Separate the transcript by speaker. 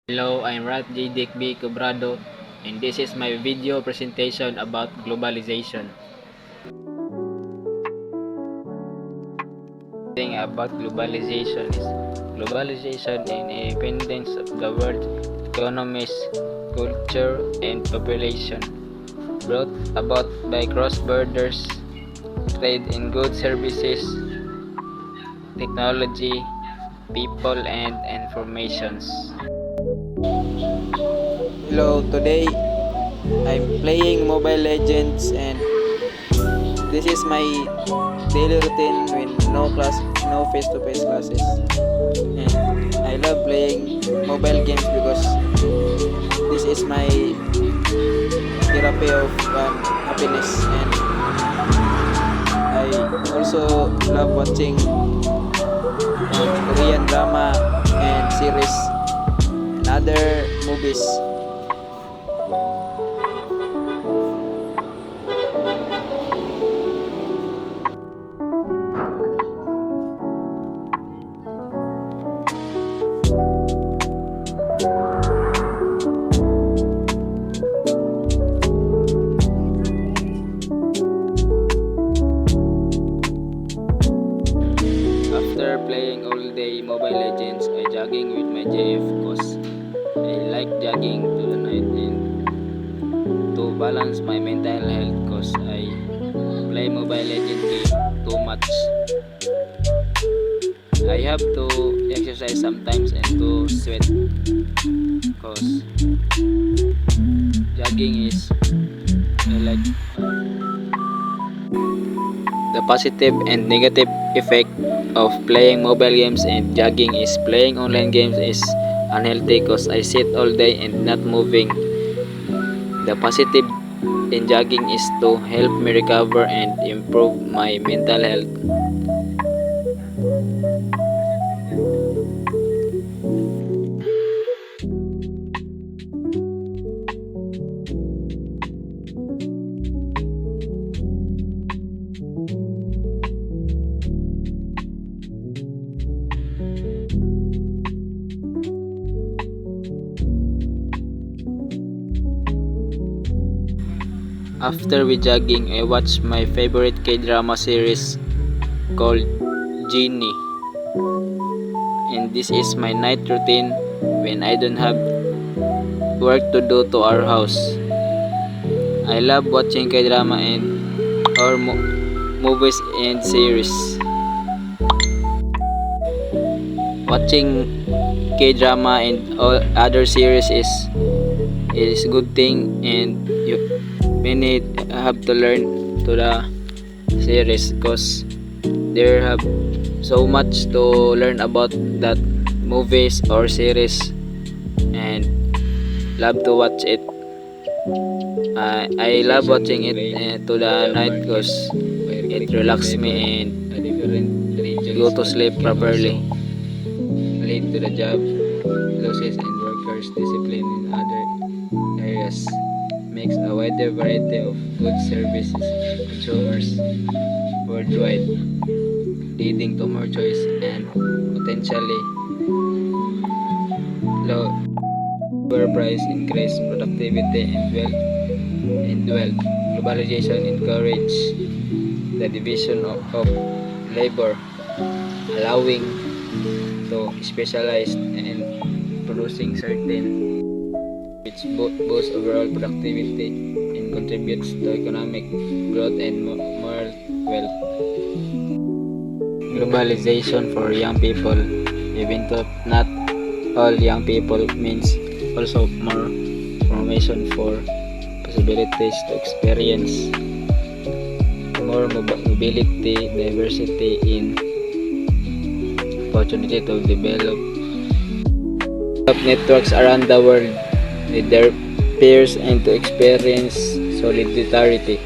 Speaker 1: Hello, I'm Rat J. Dickby Cobrado, and this is my video presentation about globalization. The thing about globalization is globalization in independence of the world economies, culture, and population, brought about by cross-borders trade in goods, services, technology, people, and informations.
Speaker 2: Hello, today I'm playing Mobile Legends and this is my daily routine when no face-to-face classes. And I love playing mobile games because this is my therapy of happiness, and I also love watching Korean drama and series and other movies.
Speaker 1: After playing all day Mobile Legends, I jogging with my JF cause I like jogging to the night and to balance my mental health cause I play Mobile Legends game too much. I have to exercise sometimes and to sweat cause jogging is I like. The positive and negative effect of playing mobile games and jogging is playing online games is unhealthy because I sit all day and not moving. The positive in jogging is to help me recover and improve my mental health. After we jogging, I watch my favorite K-drama series called Genie. And this is my night routine when I don't have work to do to our house. I love watching K-drama and or movies and series. Watching K-drama and all other series is good thing, and many have to learn to the series because there have so much to learn about that movies or series, and love to watch it. I love watching it to the night because it relax me and go to sleep properly. Relate to the job, losses and workers' discipline in other areas. Makes a wider variety of good services consumers worldwide, leading to more choice and potentially lower price, increase productivity and wealth. Globalization encourage the division of labor, allowing to specialize in producing certain which boosts overall productivity and contributes to economic growth and moral wealth. Globalization for young people, even though not all young people, means also more information for possibilities to experience more mobility, diversity in opportunity to develop networks around the world with their peers and to experience solidarity.